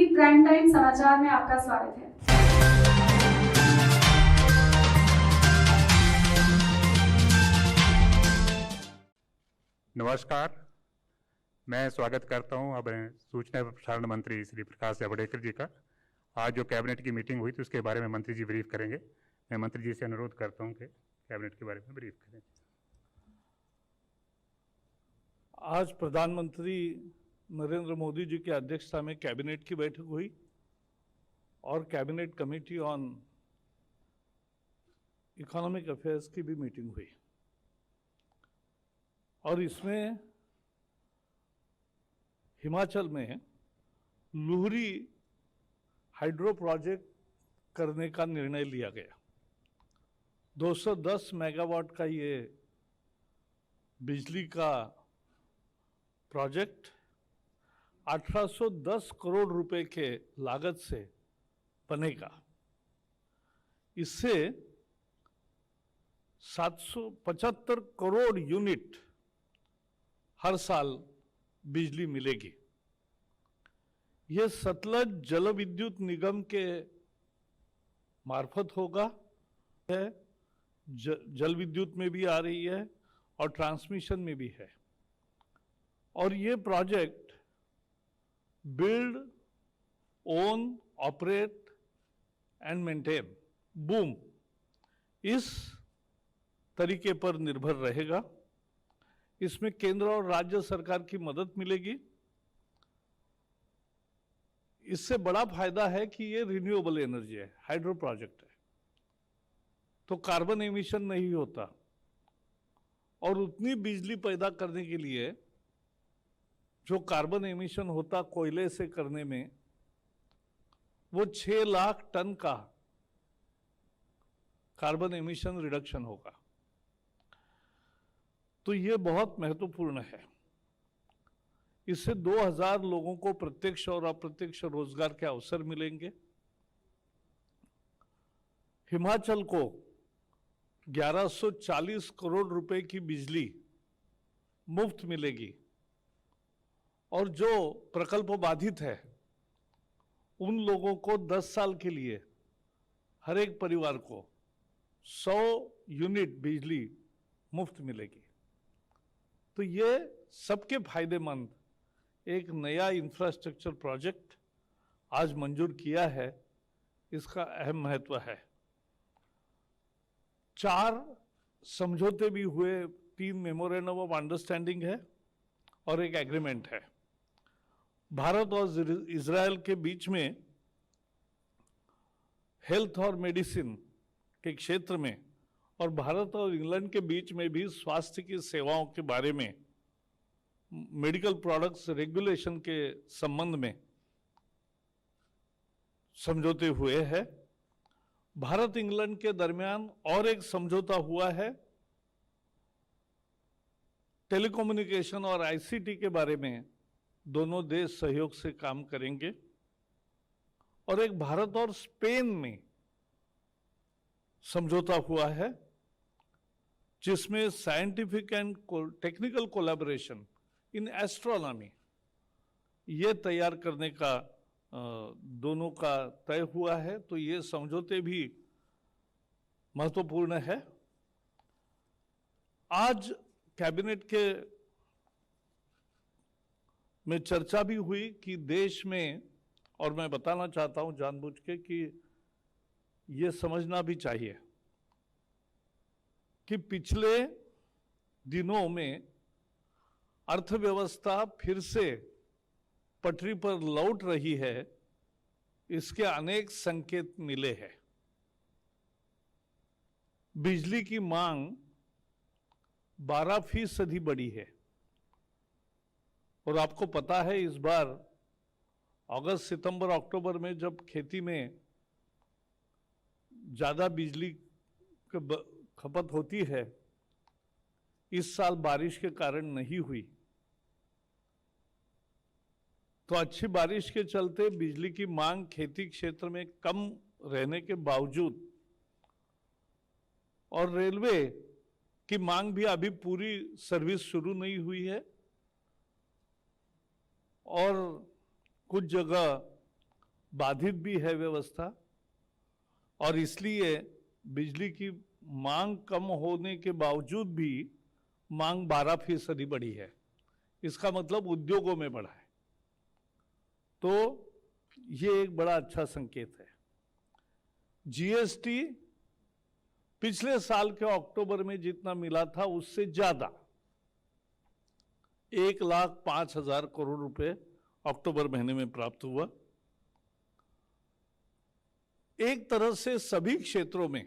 TV prime time समाचार में आपका स्वागत है। नमस्कार, मैं स्वागत करता हूं अब सूचना एवं प्रसारण मंत्री श्री प्रकाश जावड़ेकर जी का। आज जो कैबिनेट की मीटिंग हुई थी उसके बारे में मंत्री जी ब्रीफ करेंगे। मैं मंत्री जी से अनुरोध करता हूं कि कैबिनेट के बारे में ब्रीफ करें। आज प्रधानमंत्री नरेंद्र मोदी जी की अध्यक्षता में कैबिनेट की बैठक हुई और cabinet committee on economic affairs की भी मीटिंग हुई और इसमें हिमाचल में लुहरी हाइड्रो प्रोजेक्ट करने का निर्णय लिया गया। 210 मेगावाट का ये बिजली का प्रोजेक्ट 1810 करोड़ रुपए के लागत से बनेगा। इससे 775 करोड़ यूनिट हर साल बिजली मिलेगी। यह सतलज जल विद्युत निगम के मार्फत होगा। जल विद्युत में भी आ रही है और ट्रांसमिशन में भी है। और ये project build, own, operate and maintain boom इस तरीके पर निर्भर रहेगा। इसमें केंद्र और राज्य सरकार की मदद मिलेगी। इससे बड़ा फायदा है कि ये रिन्यूएबल एनर्जी है, हाइड्रो प्रोजेक्ट है, तो कार्बन एमिशन नहीं होता और उतनी बिजली पैदा करने के लिए जो कार्बन एमिशन होता कोयले से करने में, वो 6 लाख टन का कार्बन एमिशन रिडक्शन होगा। तो ये बहुत महत्वपूर्ण है। इससे 2000 लोगों को प्रत्यक्ष और अप्रत्यक्ष रोजगार के अवसर मिलेंगे। हिमाचल को 1140 करोड़ रुपए की बिजली मुफ्त मिलेगी और जो प्रकल्प बाधित है उन लोगों को 10 साल के लिए हर एक परिवार को 100 यूनिट बिजली मुफ्त मिलेगी। तो ये सबके फायदेमंद एक नया इंफ्रास्ट्रक्चर प्रोजेक्ट आज मंजूर किया है। इसका अहम महत्व है। 4 समझौते भी हुए, 3 मेमोरेंडम ऑफ अंडरस्टैंडिंग है और एक एग्रीमेंट है। भारत और इजरायल के बीच में हेल्थ और मेडिसिन के क्षेत्र में और भारत और इंग्लैंड के बीच में भी स्वास्थ्य की सेवाओं के बारे में, मेडिकल प्रोडक्ट्स रेगुलेशन के संबंध में समझौते हुए हैं। भारत इंग्लैंड के दरमियान और एक समझौता हुआ है टेलीकम्युनिकेशन और आईसीटी के बारे में। दोनों देश सहयोग से काम करेंगे। और एक भारत और स्पेन में समझौता हुआ है जिसमें scientific and technical collaboration in astronomy ये तैयार करने का दोनों का तय हुआ है। तो ये समझौते भी महत्वपूर्ण है। आज कैबिनेट के में चर्चा भी हुई कि देश में, और मैं बताना चाहता हूं जानबूझ के कि ये समझना भी चाहिए कि पिछले दिनों में अर्थव्यवस्था फिर से पटरी पर लौट रही है। इसके अनेक संकेत मिले हैं। बिजली की मांग 12% बढ़ी है और आपको पता है इस बार अगस्त, सितंबर, अक्टूबर में जब खेती में ज्यादा बिजली खपत होती है, इस साल बारिश के कारण नहीं हुई। तो अच्छी बारिश के चलते बिजली की मांग खेती क्षेत्र में कम रहने के बावजूद, और रेलवे की मांग भी अभी पूरी सर्विस शुरू नहीं हुई है और कुछ जगह बाधित भी है व्यवस्था, और इसलिए बिजली की मांग कम होने के बावजूद भी मांग 12% बढ़ी है। इसका मतलब उद्योगों में बढ़ा है, तो ये एक बड़ा अच्छा संकेत है। जीएसटी पिछले साल के अक्टूबर में जितना मिला था उससे ज्यादा 1,05,000 करोड़ रुपए अक्टूबर महीने में प्राप्त हुआ। एक तरह से सभी क्षेत्रों में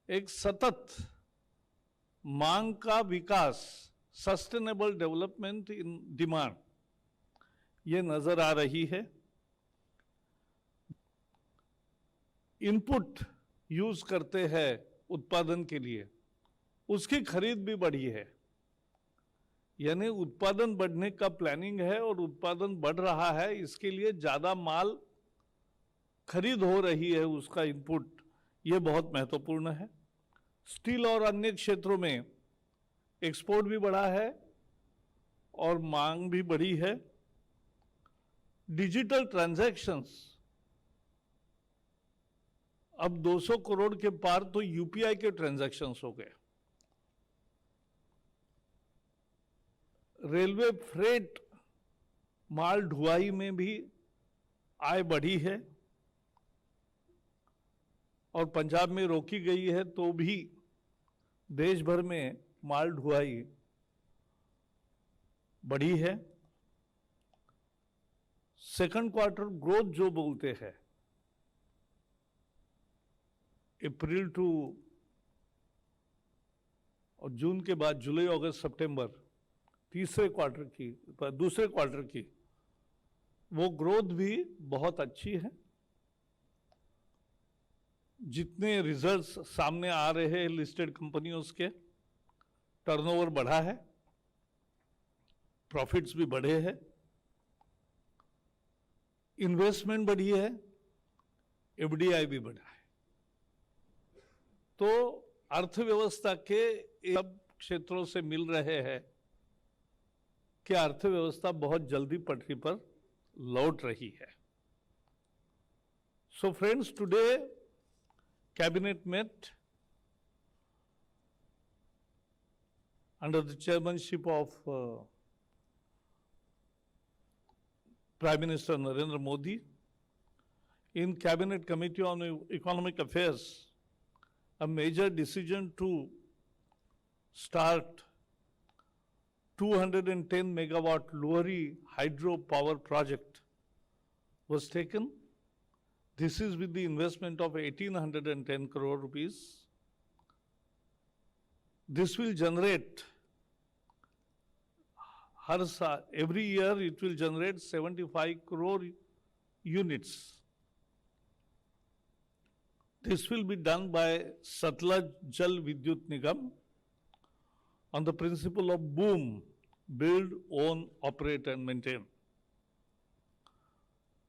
एक सतत मांग का विकास, सस्टेनेबल डेवलपमेंट इन डिमांड, ये नजर आ रही है। इनपुट यूज करते हैं उत्पादन के लिए, उसकी खरीद भी बढ़ी है, यानी उत्पादन बढ़ने का प्लानिंग है और उत्पादन बढ़ रहा है, इसके लिए ज्यादा माल खरीद हो रही है, उसका इनपुट, ये बहुत महत्वपूर्ण है। स्टील और अन्य क्षेत्रों में एक्सपोर्ट भी बढ़ा है और मांग भी बढ़ी है। डिजिटल ट्रांजैक्शंस अब 200 करोड़ के पार तो यूपीआई के ट्रांजैक्शंस हो गए। रेलवे फ्रेट माल ढुलाई में भी आय बढ़ी है, और पंजाब में रोकी गई है तो भी देश भर में माल ढुलाई बढ़ी है। सेकंड क्वार्टर ग्रोथ जो बोलते हैं, अप्रैल टू और जून के बाद जुलाई, अगस्त, सितंबर, दूसरे क्वार्टर की वो ग्रोथ भी बहुत अच्छी है। जितने रिजल्ट्स सामने आ रहे हैं लिस्टेड कंपनियों के, टर्नओवर बढ़ा है, प्रॉफिट्स भी बढ़े हैं, इन्वेस्टमेंट बढ़ी है, एफडीआई भी बढ़ा है। तो अर्थव्यवस्था के सब क्षेत्रों से मिल रहे हैं कि अर्थव्यवस्था बहुत जल्दी पटरी पर लौट रही है। So friends, today cabinet met under the chairmanship of Prime Minister Narendra Modi. In Cabinet Committee on Economic Affairs, a major decision to start 210 megawatt Luhari hydro power project was taken. This is with the investment of 1,810 crore rupees. This will generate, every year it will generate 75 crore units. This will be done by Satluj Jal Vidyut Nigam on the principle of BOOM, build, own, operate and maintain.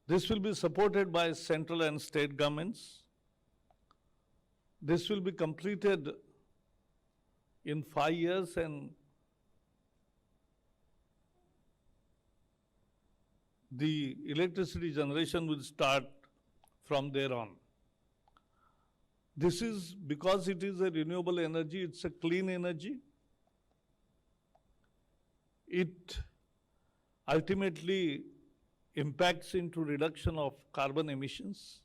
This will be supported by central and state governments. This will be completed in 5 years, and the electricity generation will start from there on. This is because it is a renewable energy, it's a clean energy. It ultimately impacts into reduction of carbon emissions.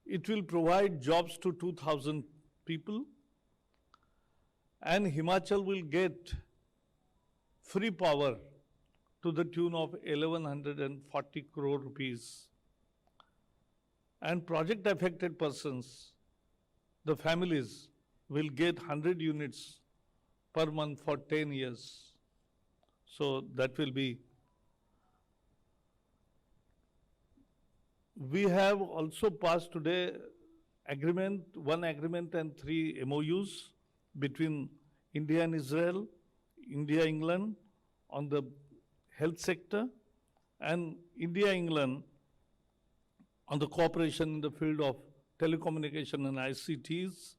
It will provide jobs to 2,000 people, and Himachal will get free power to the tune of 1,140 crore rupees. And project affected persons, the families, will get 100 units per month for 10 years. So that will be. We have also passed today one agreement and 3 MOUs between India and Israel, India, England on the health sector, and India, England on the cooperation in the field of telecommunication and ICTs,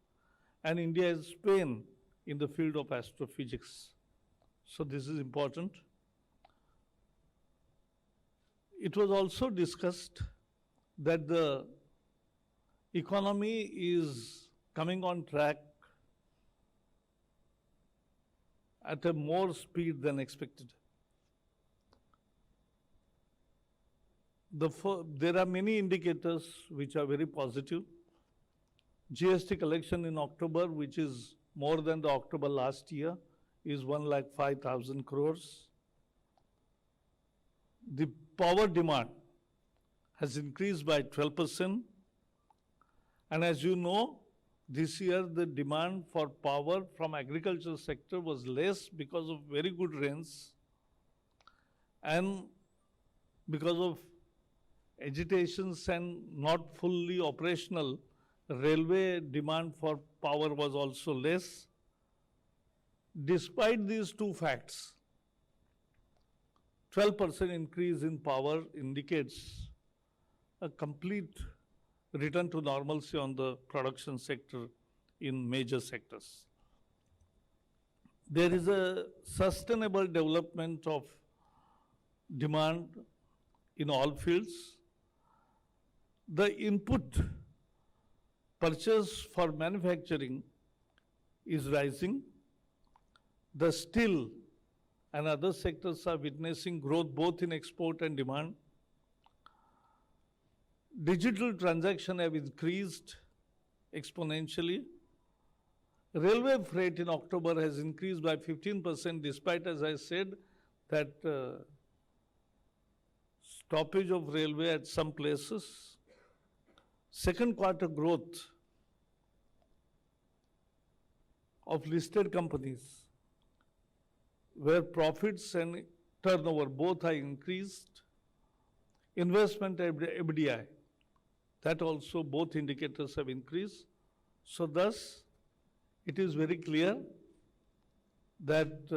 and India and Spain in the field of astrophysics. So this is important. It was also discussed that the economy is coming on track at a more speed than expected. There are many indicators which are very positive. GST collection in October, which is more than the October last year, is 1,05,000 crores. The power demand has increased by 12%. And as you know, this year the demand for power from agricultural sector was less because of very good rains and because of agitations and not fully operational, railway demand for power was also less. Despite these two facts, 12% increase in power indicates a complete return to normalcy on the production sector in major sectors. There is a sustainable development of demand in all fields. The input purchase for manufacturing is rising. The steel and other sectors are witnessing growth both in export and demand. Digital transactions have increased exponentially. Railway freight in October has increased by 15%, despite, as I said, that stoppage of railway at some places. Second quarter growth of listed companies, where profits and turnover both are increased. Investment FDI, that also both indicators have increased. So thus, it is very clear that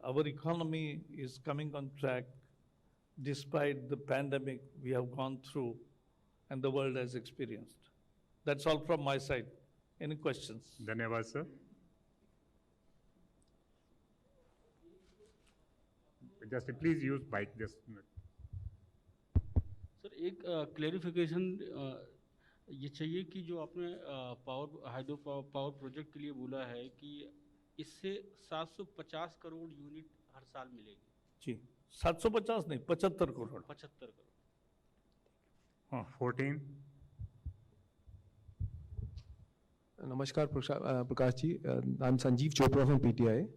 our economy is coming on track despite the pandemic we have gone through and the world has experienced. That's all from my side. Any questions? धन्यवाद sir. Just please use mic. Just sir एक clarification ये चाहिए कि जो आपने hydro power project के लिए बोला है कि इससे 750 करोड़ यूनिट हर साल मिलेगी. जी, 750 नहीं, 75 करोड़. 75 करोड़. हाँ. 14. Namaskar, Prakash ji. I'm Sanjeev Chopra from PTI.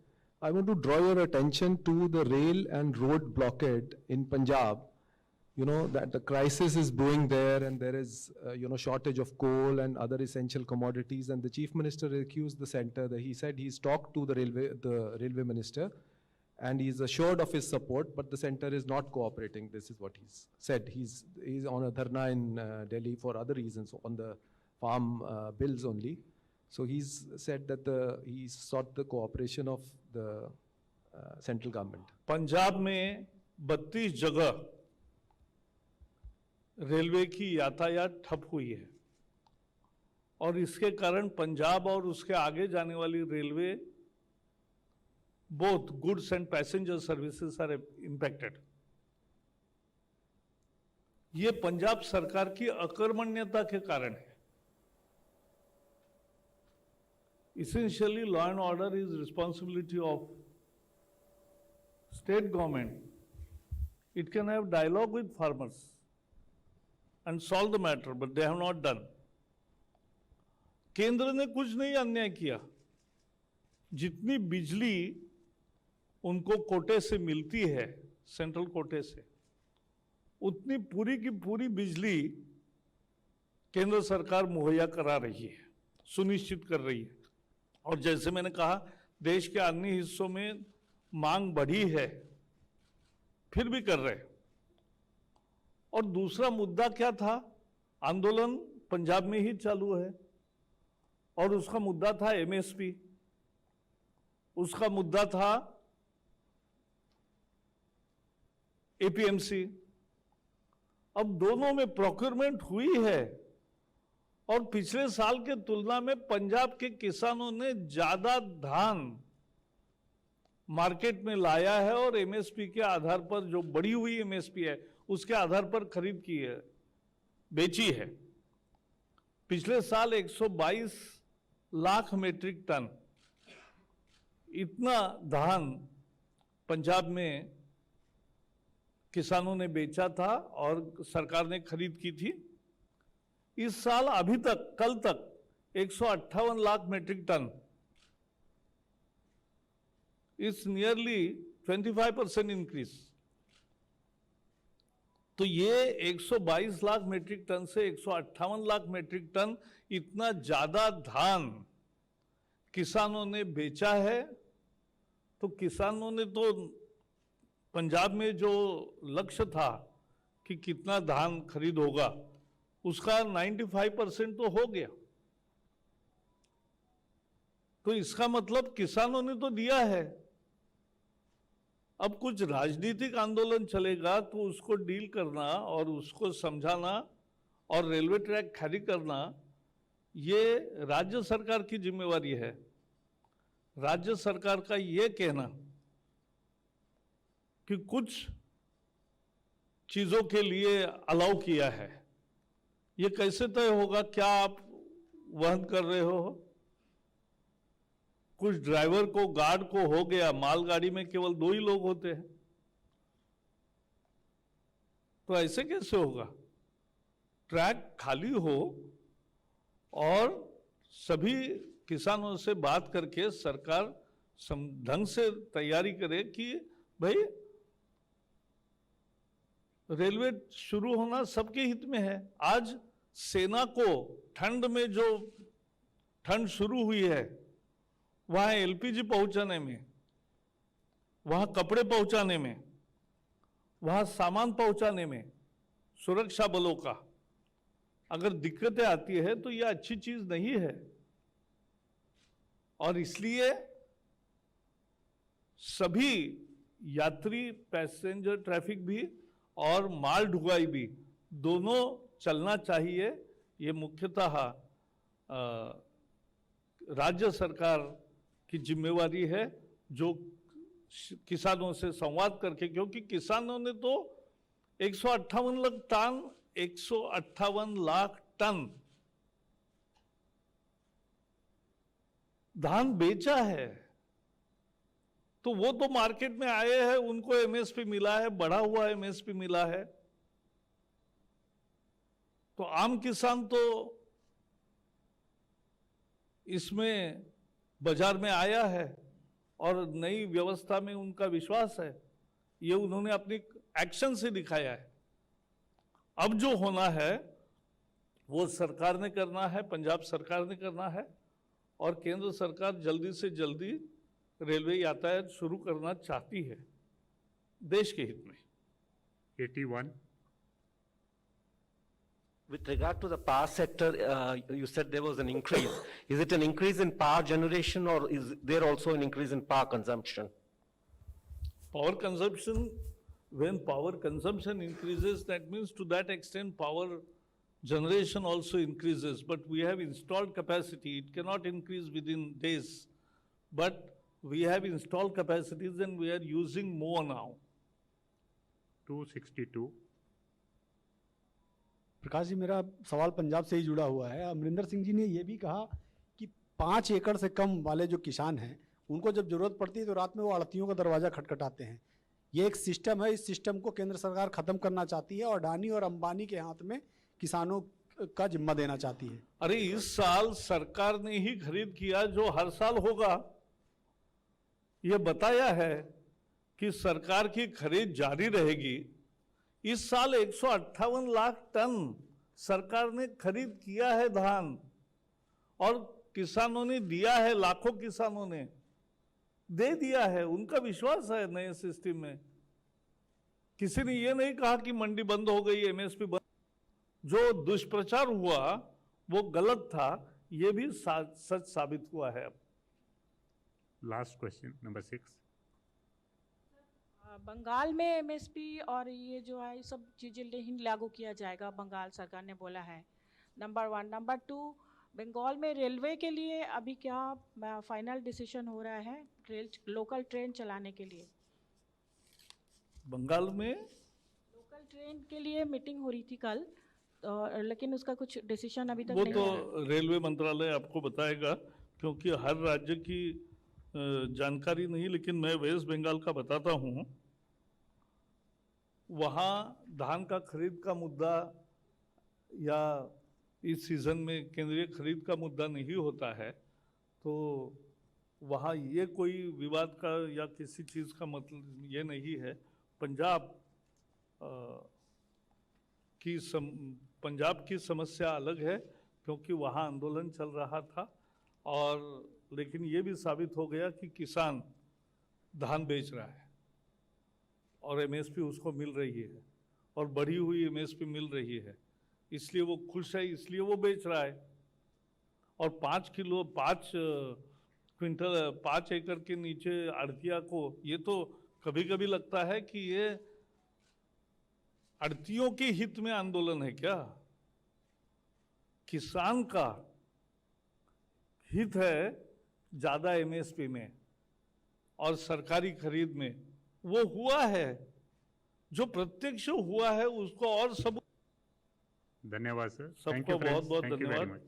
I want to draw your attention to the rail and road blockade in Punjab. You know that the crisis is brewing there, and there is shortage of coal and other essential commodities. And the Chief Minister accused the centre that he said he's talked to the railway minister, and he's assured of his support, but the centre is not cooperating. This is what he's said. He's on a dharna in Delhi for other reasons, on the farm bills only. So he's said that he sought the cooperation of the central government. Punjab में 32 जगह railway की यातायात ठप हुई है और इसके कारण पंजाब और उसके आगे जाने वाली railway both goods and passenger services are impacted. ये पंजाब सरकार की अकर्मण्यता के कारण है. Essentially, law and order is responsibility of state government. It can have dialogue with farmers and solve the matter, but they have not done. केंद्र ने कुछ नहीं अन्याय किया. जितनी बिजली उनको कोटे से मिलती है, सेंट्रल कोटे से, उतनी पूरी की पूरी बिजली केंद्र सरकार मुहैया करा रही है, सुनिश्चित कर रही है. और जैसे मैंने कहा, देश के अन्य हिस्सों में मांग बढ़ी है, फिर भी कर रहे. और दूसरा मुद्दा क्या था? आंदोलन पंजाब में ही चालू है और उसका मुद्दा था एमएसपी, उसका मुद्दा था एपीएमसी. अब दोनों में प्रोक्योरमेंट हुई है और पिछले साल के तुलना में पंजाब के किसानों ने ज्यादा धान मार्केट में लाया है और एमएसपी के आधार पर, जो बढ़ी हुई एमएसपी है उसके आधार पर खरीद की है, बेची है। पिछले साल 122 लाख मीट्रिक टन इतना धान पंजाब में किसानों ने बेचा था और सरकार ने खरीद की थी। इस साल अभी तक, कल तक 158 lakh metric ton, it's nearly 25% increase. तो ये 122 लाख मीट्रिक टन से 158 लाख मीट्रिक टन, इतना ज्यादा धान किसानों ने बेचा है। तो किसानों ने तो पंजाब में जो लक्ष्य था कि कितना धान खरीद होगा, उसका 95% तो हो गया। तो इसका मतलब किसानों ने तो दिया है। अब कुछ राजनीतिक आंदोलन चलेगा तो उसको डील करना और उसको समझाना और रेलवे ट्रैक खाली करना, ये राज्य सरकार की जिम्मेवारी है। राज्य सरकार का ये कहना कि कुछ चीजों के लिए अलाउ किया है, ये कैसे तय होगा? क्या आप वहन कर रहे हो? कुछ ड्राइवर को, गार्ड को हो गया, मालगाड़ी में केवल 2 ही लोग होते हैं, तो ऐसे कैसे होगा? ट्रैक खाली हो और सभी किसानों से बात करके सरकार ढंग से तैयारी करे कि भाई रेलवे शुरू होना सबके हित में है। आज सेना को ठंड में, जो ठंड शुरू हुई है, वहां एलपीजी पहुंचाने में, वहां कपड़े पहुंचाने में, वहां सामान पहुंचाने में सुरक्षा बलों का अगर दिक्कतें आती है तो यह अच्छी चीज नहीं है। और इसलिए सभी यात्री, पैसेंजर ट्रैफिक भी और माल ढुलाई भी दोनों चलना चाहिए। ये मुख्यतः राज्य सरकार की जिम्मेवारी है, जो किसानों से संवाद करके, क्योंकि किसानों ने तो 158 लाख टन धान बेचा है। तो वो तो मार्केट में आए हैं, उनको एमएसपी मिला है, बढ़ा हुआ एमएसपी मिला है। तो आम किसान तो इसमें बाजार में आया है और नई व्यवस्था में उनका विश्वास है। ये उन्होंने अपनी एक्शन से दिखाया है। अब जो होना है वो सरकार ने करना है, पंजाब सरकार ने करना है, और केंद्र सरकार जल्दी से जल्दी रेलवे यातायात शुरू करना चाहती है देश के हित में। 81. With regard to the power sector, you said there was an increase. Is it an increase in power generation or is there also an increase in power consumption? Power consumption, when power consumption increases, that means to that extent power generation also increases. But we have installed capacity. It cannot increase within days. But we have installed capacities and we are using more now. 262. Prakash ji, मेरा सवाल पंजाब से ही जुड़ा हुआ है। अमरिंदर सिंह जी ने ये भी कहा कि 5 एकड़ से कम वाले जो किसान हैं, उनको जब जरूरत पड़ती है तो रात में वो आड़तियों का दरवाजा खटखटाते हैं। ये एक सिस्टम है, इस सिस्टम को केंद्र सरकार खत्म करना चाहती है और अडानी और अंबानी के हाथ में किसानों का जिम्मा देना चाहती है। अरे इस साल सरकार ने ही खरीद किया जो हर साल होगा। ये बताया है कि सरकार की खरीद जारी रहेगी। इस साल 158 लाख टन सरकार ने खरीद किया है धान, और किसानों ने दिया है, लाखों किसानों ने दे दिया है। उनका विश्वास है नए सिस्टम में। किसी ने ये नहीं कहा कि मंडी बंद हो गई, एमएसपी बंद। जो दुष्प्रचार हुआ वो गलत था, ये भी सच साबित हुआ है। Last question, number 6. बंगाल में एमएसपी और ये जो है ये सब चीज़ें नहीं लागू किया जाएगा, बंगाल सरकार ने बोला है। नंबर 1। नंबर 2, बंगाल में रेलवे के लिए अभी क्या फाइनल डिसीजन हो रहा है लोकल ट्रेन चलाने के लिए? बंगाल में लोकल ट्रेन के लिए मीटिंग हो रही थी कल, लेकिन उसका कुछ डिसीजन अभी तक वो नहीं तो आया। रेलवे मंत्रालय आपको बताएगा, क्योंकि हर राज्य की जानकारी नहीं, लेकिन मैं वेस्ट बंगाल का बताता हूँ। वहाँ धान का खरीद का मुद्दा या इस सीजन में केंद्रीय खरीद का मुद्दा नहीं होता है, तो वहाँ ये कोई विवाद का या किसी चीज़ का मतलब ये नहीं है। पंजाब पंजाब की समस्या अलग है, क्योंकि वहाँ आंदोलन चल रहा था, और लेकिन ये भी साबित हो गया कि किसान धान बेच रहा है और एमएसपी उसको मिल रही है, और बढ़ी हुई एमएसपी मिल रही है, इसलिए वो खुश है, इसलिए वो बेच रहा है। और 5 एकड़ के नीचे आड़तिया को, ये तो कभी कभी लगता है कि ये आड़तियों के हित में आंदोलन है क्या? किसान का हित है ज्यादा एमएसपी में और सरकारी खरीद में। वो हुआ है, जो प्रत्यक्ष हुआ है उसको और सब। धन्यवाद सर। सबको थैंक यू बहुत बहुत थैंक यू वेरी धन्यवाद। मच।